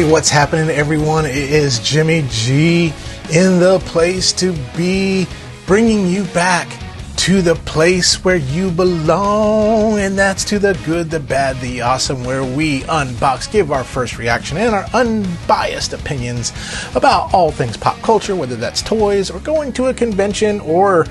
What's happening, everyone? It is Jimmy G in the place to be, bringing you back to the place where you belong, and that's to the good, the bad, the awesome, where we unbox, give our first reaction and our unbiased opinions about all things pop culture, whether that's toys or going to a convention or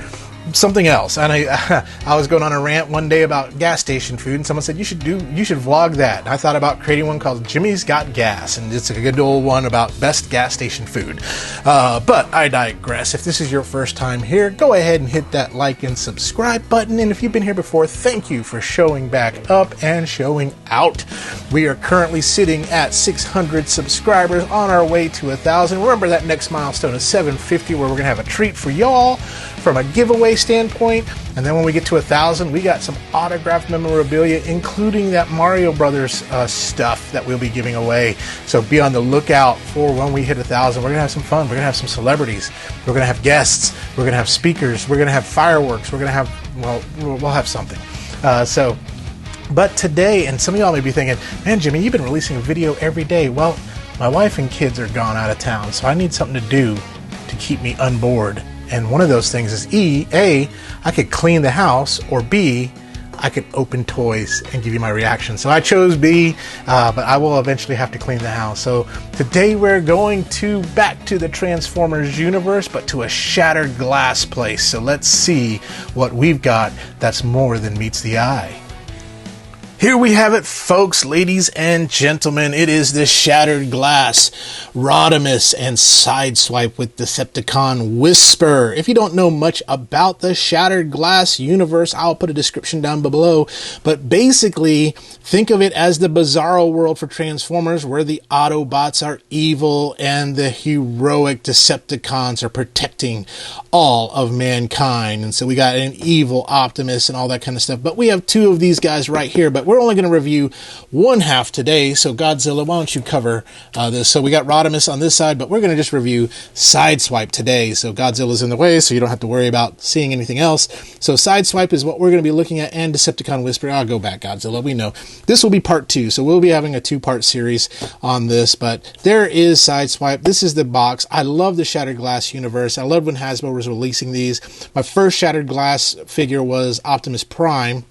something else. And I was going on a rant one day about gas station food, and someone said you should vlog that. And I thought about creating one called Jimmy's Got Gas, and it's a good old one about best gas station food. But I digress. If this is your first time here, go ahead and hit that like and subscribe button. And if you've been here before, thank you for showing back up and showing out. We are currently sitting at 600 subscribers, on our way to 1,000. Remember, that next milestone is 750, where we're gonna have a treat for y'all from a giveaway standpoint. And then when we get to 1,000, we got some autographed memorabilia, including that Mario Brothers stuff that we'll be giving away. So be on the lookout for when we hit 1,000. We're gonna have some fun. We're gonna have some celebrities. We're gonna have guests. We're gonna have speakers. We're gonna have fireworks. We're gonna have, well, we'll have something. But today, and some of y'all may be thinking, man, Jimmy, you've been releasing a video every day. Well, my wife and kids are gone out of town, so I need something to do to keep me unbored. And one of those things is A, I could clean the house, or B, I could open toys and give you my reaction. So I chose B, but I will eventually have to clean the house. So today we're going back to the Transformers universe, but to a shattered glass place. So let's see what we've got that's more than meets the eye. Here we have it, folks, ladies and gentlemen. It is the Shattered Glass, Rodimus, and Sideswipe with Decepticon Whisper. If you don't know much about the Shattered Glass universe, I'll put a description down below. But basically, think of it as the Bizarro world for Transformers, where the Autobots are evil and the heroic Decepticons are protecting all of mankind. And so we got an evil Optimus and all that kind of stuff. But we have two of these guys right here. But we're only going to review one half today. So Godzilla, why don't you cover this? So we got Rodimus on this side, but we're going to just review Sideswipe today. So Godzilla's in the way, so you don't have to worry about seeing anything else. So Sideswipe is what we're going to be looking at, and Decepticon Whisper. I'll go back, Godzilla. We know this will be part 2. So we'll be having a 2-part series on this, but there is Sideswipe. This is the box. I love the Shattered Glass universe. I love when Hasbro was releasing these. My first Shattered Glass figure was Optimus Prime.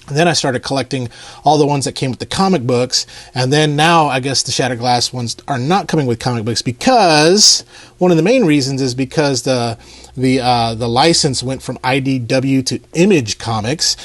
And then I started collecting all the ones that came with the comic books. And then now I guess the Shattered Glass ones are not coming with comic books, because one of the main reasons is because the license went from IDW to Image Comics.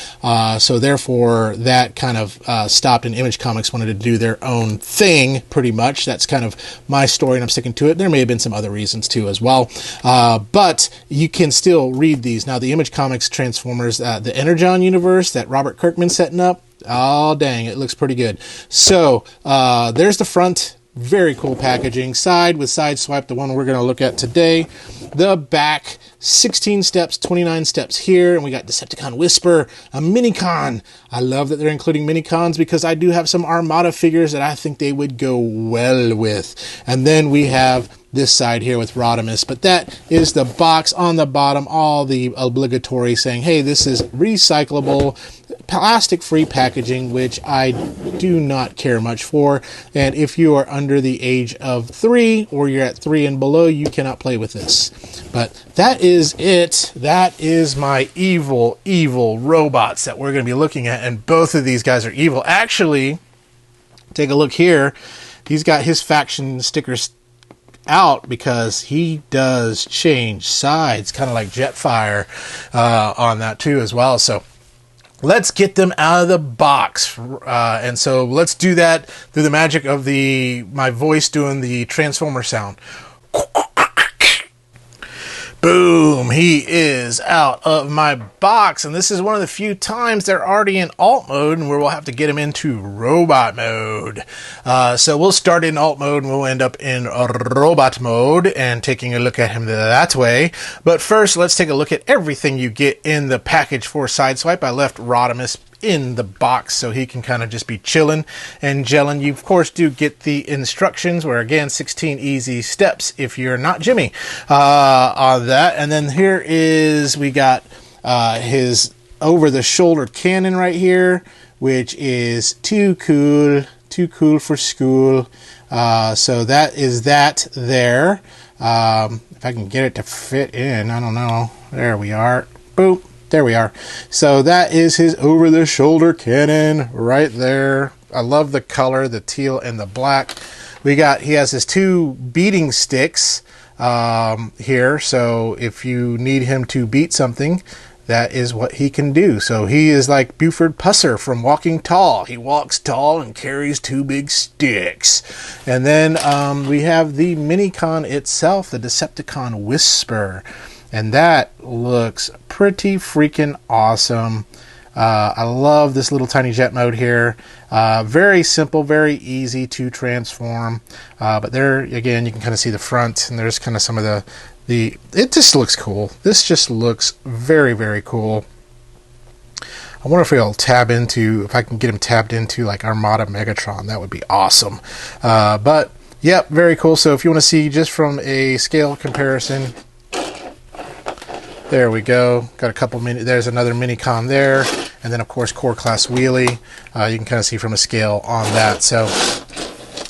So therefore that kind of stopped, and Image Comics wanted to do their own thing pretty much. That's kind of my story, and I'm sticking to it. There may have been some other reasons too as well. But you can still read these. Now the Image Comics Transformers, the Energon universe that Robert Kirkman's setting up, oh dang, it looks pretty good. So there's the front. Very cool packaging. Side with Sideswipe, the one we're going to look at today. The back, 16 steps, 29 steps here. And we got Decepticon Whisper, a Minicon. I love that they're including Minicons, because I do have some Armada figures that I think they would go well with. And then we have this side here with Rodimus, but that is the box. On the bottom, all the obligatory saying, hey, this is recyclable, plastic-free packaging, which I do not care much for. And if you are under the age of 3, or you're at 3 and below, you cannot play with this. But that is it. That is my evil, evil robots that we're going to be looking at, and both of these guys are evil. Actually, take a look here. He's got his faction stickers out, because he does change sides, kind of like Jetfire on that too as well. So let's get them out of the box, and so let's do that through the magic of my voice doing the Transformer sound. Boom, he is out of my box, and this is one of the few times they're already in alt mode, and where we'll have to get him into robot mode. So we'll start in alt mode, and we'll end up in robot mode, and taking a look at him that way. But first, let's take a look at everything you get in the package for Sideswipe. I left Rodimus in the box so he can kind of just be chilling and gelling. You of course do get the instructions, where again 16 easy steps if you're not Jimmy on that. And then here is, we got his over the shoulder cannon right here, which is too cool too cool for school. So that is that there. If I can get it to fit in, I don't know. There we are. Boop. There we are. So that is his over-the-shoulder cannon right there. I love the color, the teal and the black. He has his 2 beating sticks here. So if you need him to beat something, that is what he can do. So he is like Buford Pusser from Walking Tall. He walks tall and carries 2 big sticks. And then we have the Minicon itself, the Decepticon Whisper. And that looks pretty freaking awesome. I love this little tiny jet mode here. Very simple, very easy to transform. But there, again, you can kind of see the front, and there's kind of some of it just looks cool. This just looks very, very cool. I wonder if if I can get him tabbed into like Armada Megatron, that would be awesome. But, yep, very cool. So if you want to see just from a scale comparison, there we go. Got a couple there's another Minicon there. And then, of course, Core Class Wheelie. You can kind of see from a scale on that. So,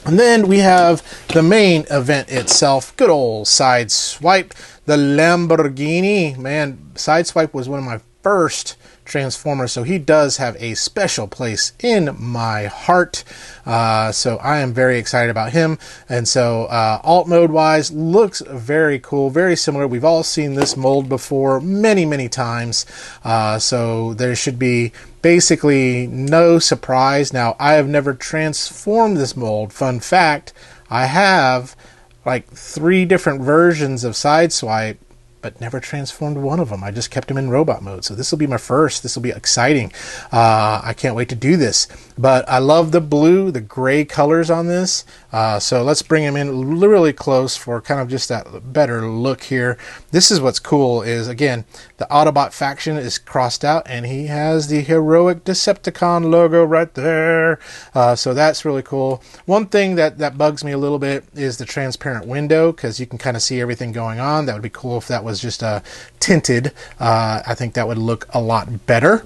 and then we have the main event itself. Good old Sideswipe. The Lamborghini. Man, Sideswipe was one of my first Transformers, so he does have a special place in my heart. So I am very excited about him. And so alt mode wise, looks very cool, very similar. We've all seen this mold before many times. So there should be basically no surprise. Now, I have never transformed this mold. Fun fact, I have like 3 different versions of Sideswipe, but never transformed one of them. I just kept him in robot mode. So this will be my first. This will be exciting. I can't wait to do this. But I love the blue, the gray colors on this. So let's bring him in really close for kind of just that better look here. This is what's cool is, again, the Autobot faction is crossed out, and he has the heroic Decepticon logo right there. So that's really cool. One thing that bugs me a little bit is the transparent window, because you can kind of see everything going on. That would be cool if that was just tinted. I think that would look a lot better.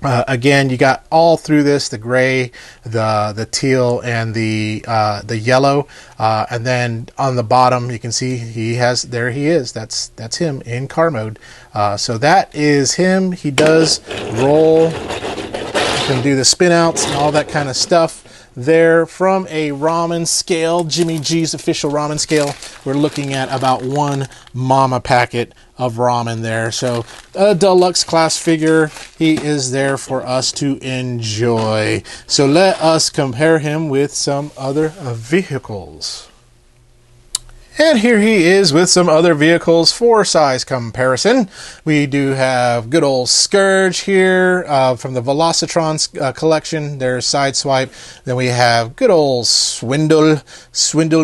Again, you got all through this the gray, the teal, and the yellow, and then on the bottom you can see he is. That's him in car mode. So that is him. He does roll. You can do the spin outs and all that kind of stuff. There, from a ramen scale, Jimmy G's official ramen scale, we're looking at about 1 mama packet of ramen there. So a deluxe class figure, he is there for us to enjoy. So let us compare him with some other vehicles. And here he is with some other vehicles for size comparison. We do have good old Scourge here from the Velocitron collection. There's Sideswipe. Then we have good old Swindle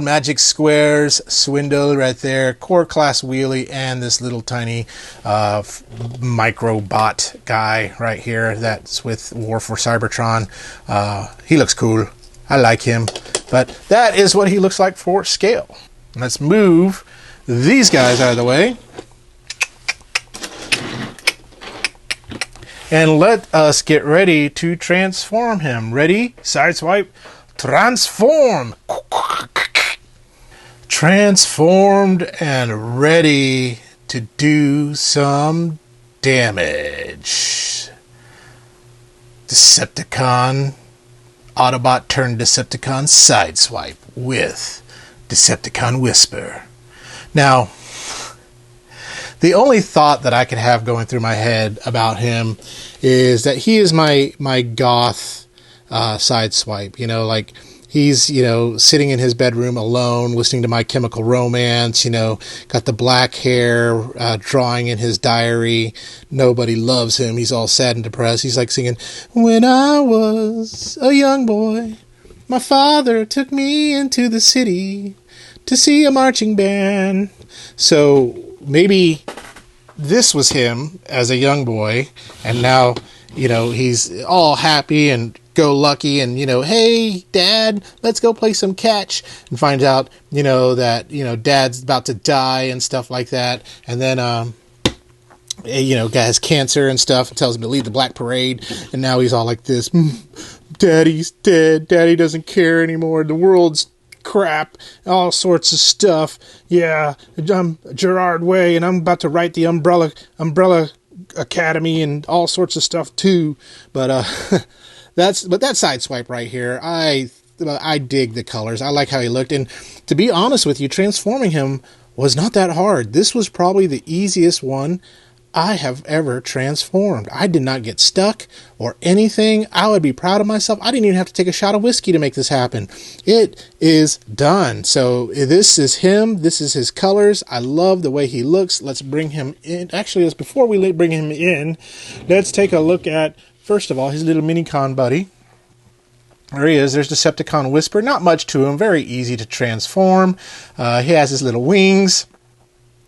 Magic Squares, Swindle right there, Core Class Wheelie, and this little tiny Microbot guy right here that's with War for Cybertron. He looks cool. I like him. But that is what he looks like for scale. Let's move these guys out of the way. And let us get ready to transform him. Ready? Sideswipe. Transform. Transformed and ready to do some damage. Decepticon. Autobot turned Decepticon Sideswipe with Decepticon Whisper. Now, the only thought that I could have going through my head about him is that he is my goth Sideswipe. You know, like he's, sitting in his bedroom alone, listening to My Chemical Romance, got the black hair, drawing in his diary. Nobody loves him. He's all sad and depressed. He's like singing, "When I was a young boy, my father took me into the city to see a marching band." So maybe this was him as a young boy, and now, he's all happy and go lucky and, "Hey, Dad, let's go play some catch," and finds out, that, Dad's about to die and stuff like that. And then, guy has cancer and stuff and tells him to lead the Black Parade. And now he's all like this, Daddy's dead. Daddy doesn't care anymore. The world's crap. All sorts of stuff. Yeah, I'm Gerard Way, and I'm about to write the Umbrella Academy and all sorts of stuff too. But that's Sideswipe right here. I dig the colors. I like how he looked, and to be honest with you, transforming him was not that hard. This was probably the easiest one I have ever transformed. I did not get stuck or anything. I would be proud of myself. I didn't even have to take a shot of whiskey to make this happen. It is done. So this is him. This is his colors. I love the way he looks. Let's bring him in. Actually, before we bring him in, let's take a look at, first of all, his little mini-con buddy. There he is. There's Decepticon Whisper. Not much to him. Very easy to transform. He has his little wings.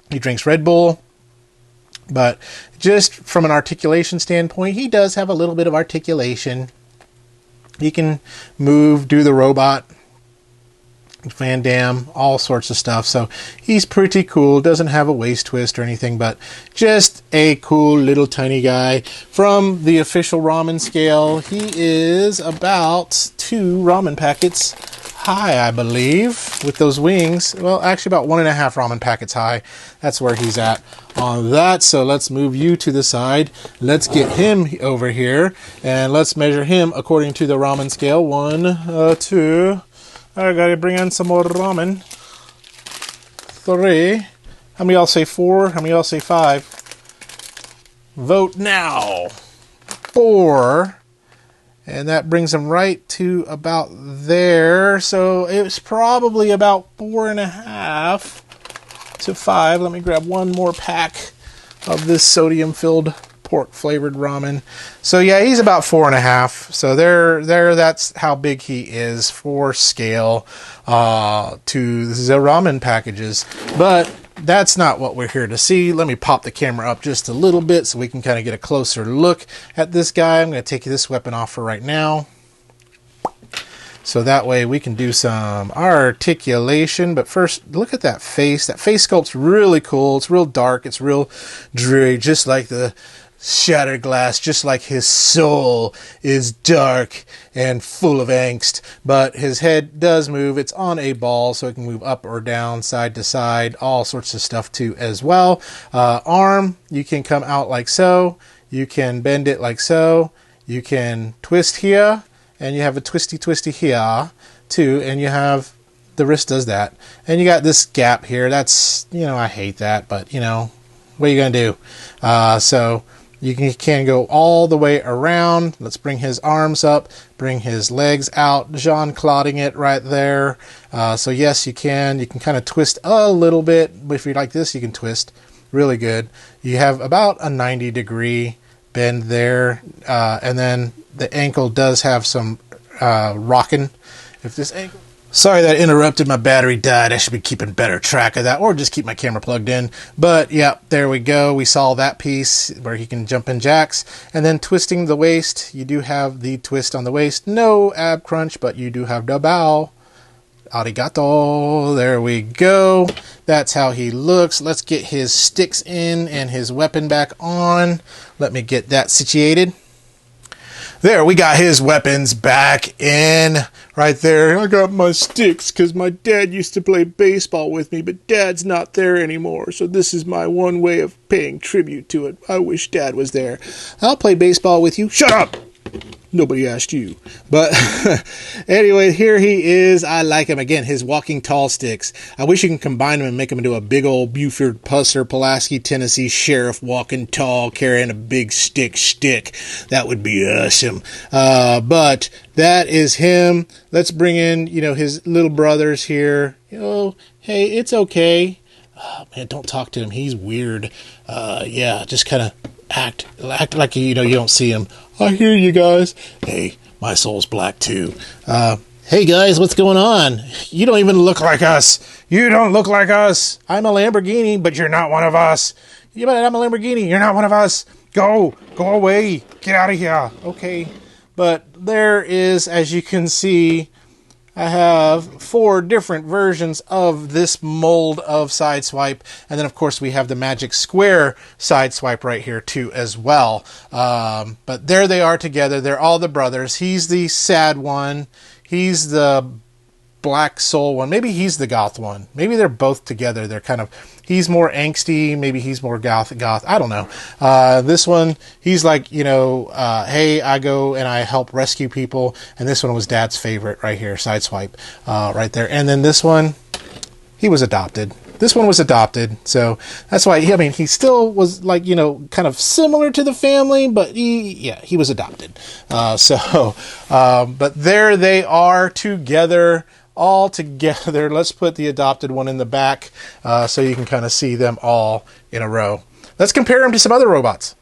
He drinks Red Bull. But just from an articulation standpoint, he does have a little bit of articulation. He can move, do the robot, Van Damme, all sorts of stuff. So he's pretty cool. Doesn't have a waist twist or anything, but just a cool little tiny guy. From the official ramen scale, he is about 2 ramen packets high, I believe, with those wings. Well, actually about 1.5 ramen packets high. That's where he's at on that. So let's move you to the side. Let's get him over here, and let's measure him according to the ramen scale. 1, 2. I gotta bring in some more ramen. 3. How many y'all say 4? How many y'all say 5? Vote now. 4. And that brings him right to about there. So it's probably about 4.5 to 5. Let me grab one more pack of this sodium-filled pork-flavored ramen. So yeah, he's about 4.5. So there. That's how big he is for scale to the ramen packages. But that's not what we're here to see. Let me pop the camera up just a little bit so we can kind of get a closer look at this guy. I'm going to take this weapon off for right now, so that way we can do some articulation. But first, look at that face. That face sculpt's really cool. It's real dark. It's real dreary, just like the shattered glass, just like his soul is dark and full of angst. But his head does move. It's on a ball, so it can move up or down, side to side, all sorts of stuff too as well. Arm, you can come out like so. You can bend it like so. You can twist here, and you have a twisty here too, and you have the wrist does that. And you got this gap here. That's, I hate that, but what are you gonna do? So you can go all the way around. Let's bring his arms up, bring his legs out, Jean-Clauding it right there. So yes, you can. You can kind of twist a little bit. If you like this, you can twist really good. You have about a 90-degree bend there. And then the ankle does have some rocking. If this ankle... Sorry that interrupted. My battery died. I should be keeping better track of that, or just keep my camera plugged in. But yeah, there we go. We saw that piece where he can jump in jacks. And then twisting the waist, you do have the twist on the waist. No ab crunch, but you do have the bow. Arigato. There we go. That's how he looks. Let's get his sticks in and his weapon back on. Let me get that situated. There, we got his weapons back in right there. I got my sticks because my dad used to play baseball with me, but Dad's not there anymore. So this is my one way of paying tribute to it. I wish Dad was there. I'll play baseball with you. Shut up! Nobody asked you. But anyway, here he is. I like him. Again, his walking tall sticks. I wish you can combine them and make him into a big old Buford Pusser, Pulaski, Tennessee sheriff walking tall, carrying a big stick. That would be awesome. But that is him. Let's bring in, his little brothers here. Hey, it's okay. Oh, man, don't talk to him. He's weird. Yeah, just kind of act like you don't see him. I hear you guys. Hey, my soul's black too. Hey guys, what's going on? You don't even look like us. You don't look like us. I'm a Lamborghini, but you're not one of us. Yeah, but I'm a Lamborghini. You're not one of us. Go away. Get out of here. Okay. But there is, as you can see, I have 4 different versions of this mold of SIDESWIPE, and then of course we have the Magic Square SIDESWIPE right here too as well. But there they are together. They're all the brothers. He's the sad one. He's the Black Soul one. Maybe he's the goth one. Maybe they're both together. They're kind of, he's more angsty. Maybe he's more goth. I don't know. This one, he's like, you know, hey, I go and I help rescue people. And this one was Dad's favorite right here, SIDESWIPE, right there. And then this one, he was adopted. This one was adopted, so that's why, I mean, he still was like, you know, kind of similar to the family, but he was adopted. But there they are together, all together. Let's put the adopted one in the back so you can kind of see them all in a row. Let's compare them to some other robots.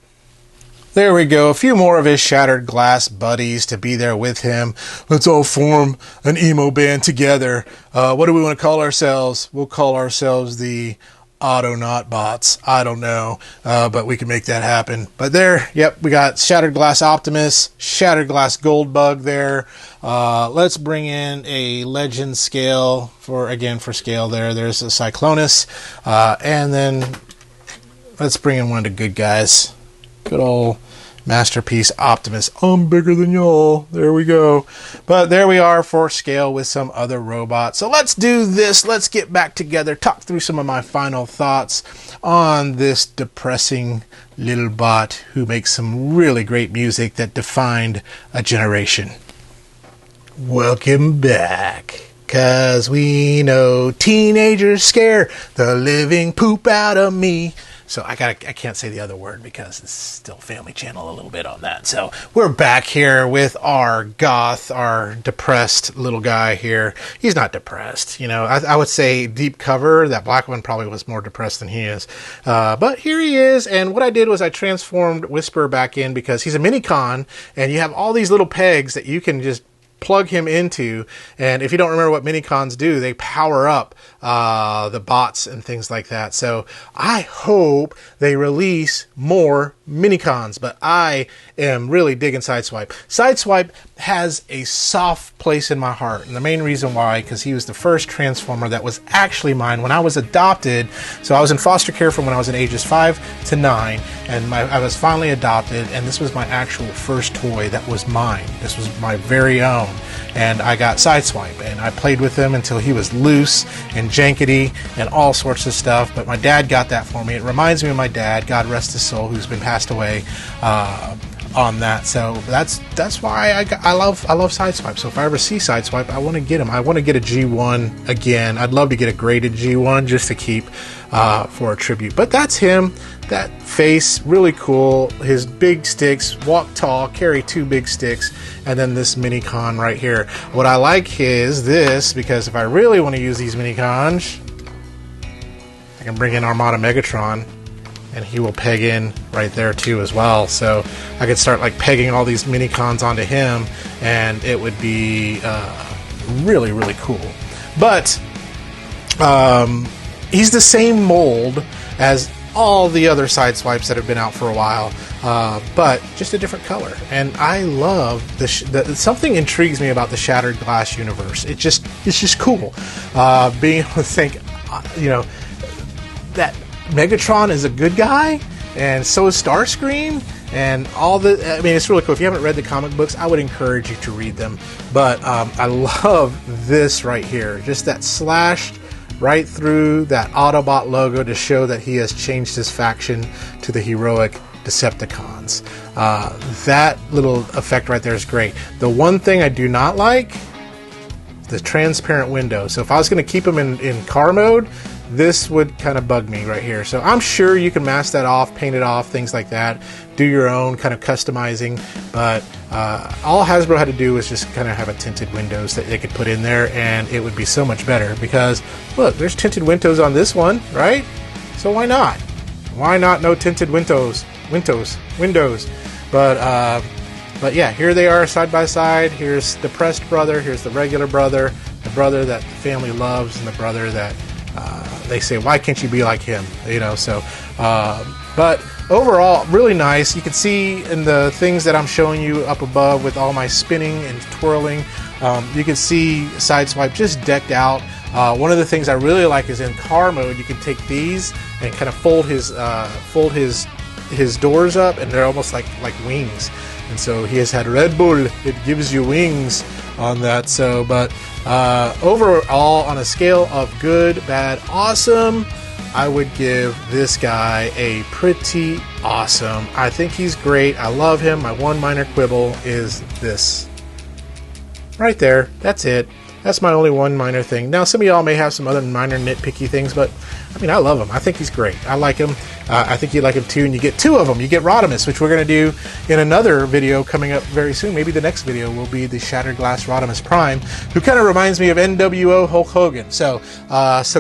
There we go. A few more of his Shattered Glass buddies to be there with him. Let's all form an emo band together. What do we want to call ourselves? We'll call ourselves the Autonautbots. I don't know, but we can make that happen. But there, yep, we got Shattered Glass Optimus, Shattered Glass Goldbug there. Let's bring in a Legend scale for scale there. There's a Cyclonus. And then let's bring in one of the good guys. Good old Masterpiece Optimus. I'm bigger than y'all. There we go. But there we are for scale with some other robots. So let's do this. Let's get back together, talk through some of my final thoughts on this depressing little bot who makes some really great music that defined a generation. Welcome back. 'Cause we know teenagers scare the living poop out of me. So I can't say the other word because it's still Family Channel a little bit on that. So we're back here with our goth, our depressed little guy here. He's not depressed, you know. I would say Deep Cover, that black one, probably was more depressed than he is. But here he is, and what I did was I transformed Whisper back in because he's a mini-con, and you have all these little pegs that you can just plug him into, and if you don't remember what mini-cons do, they power up the bots and things like that. So I hope they release more mini-cons, but I am really digging SIDESWIPE. SIDESWIPE has a soft place in my heart, and the main reason why, because he was the first Transformer that was actually mine when I was adopted. So I was in foster care from when I was in ages 5 to 9, and I was finally adopted, and this was my actual first toy that was mine. This was my very own, and I got SIDESWIPE, and I played with him until he was loose and jankety and all sorts of stuff, but my dad got that for me. It reminds me of my dad, God rest his soul, who's been passed away on that. So that's why I love SIDESWIPE. So if I ever see SIDESWIPE, I want to get him. I want to get a G1 again. I'd love to get a graded G1 just to keep for a tribute. But that's him. That face, really cool. His big sticks, walk tall, carry 2 big sticks, and then this mini-con right here. What I like is this, because if I really want to use these mini-cons, I can bring in Armada Megatron, and he will peg in right there too as well. So I could start like pegging all these mini-cons onto him, and it would be really, really cool. But he's the same mold as all the other SIDESWIPEs that have been out for a while, but just a different color. And I love something intrigues me about the Shattered Glass universe. It's just cool being able to think, you know, that Megatron is a good guy, and so is Starscream, and all the. I mean, it's really cool. If you haven't read the comic books, I would encourage you to read them. But I love this right here, just that slashed right through that Autobot logo to show that he has changed his faction to the heroic Decepticons. That little effect right there is great. The one thing I do not like, the transparent window. So if I was going to keep him in car mode, this would kind of bug me right here. So I'm sure you can mask that off, paint it off, things like that, do your own kind of customizing, but all Hasbro had to do was just kind of have a tinted windows that they could put in there, and it would be so much better, because look, there's tinted windows on this one, right? So why not? Why not no tinted windows? But yeah, here they are side by side. Here's the depressed brother, here's the regular brother, the brother that the family loves, and the brother that they say, why can't you be like him? You know, so But overall, really nice. You can see in the things that I'm showing you up above with all my spinning and twirling, you can see SIDESWIPE just decked out. One of the things I really like is in car mode, you can take these and kind of fold his doors up, and they're almost like wings. And so he has had Red Bull. It gives you wings on that. So, but overall, on a scale of good, bad, awesome, I would give this guy a pretty awesome. I think he's great. I love him. My one minor quibble is this. Right there. That's it. That's my only one minor thing. Now, some of y'all may have some other minor nitpicky things, but I mean, I love him. I think he's great. I like him. I think you like him too, and you get two of them. You get Rodimus, which we're going to do in another video coming up very soon. Maybe the next video will be the Shattered Glass Rodimus Prime, who kind of reminds me of NWO Hulk Hogan. So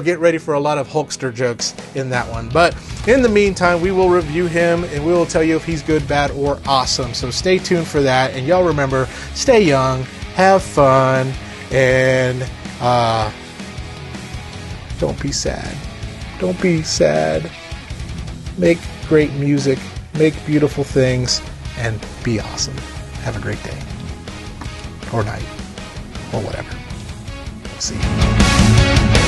get ready for a lot of Hulkster jokes in that one. But in the meantime, we will review him, and we will tell you if he's good, bad, or awesome. So stay tuned for that. And y'all remember, stay young, have fun, and don't be sad. Don't be sad. Make great music, make beautiful things, and be awesome. Have a great day. Or night. Or whatever. See you.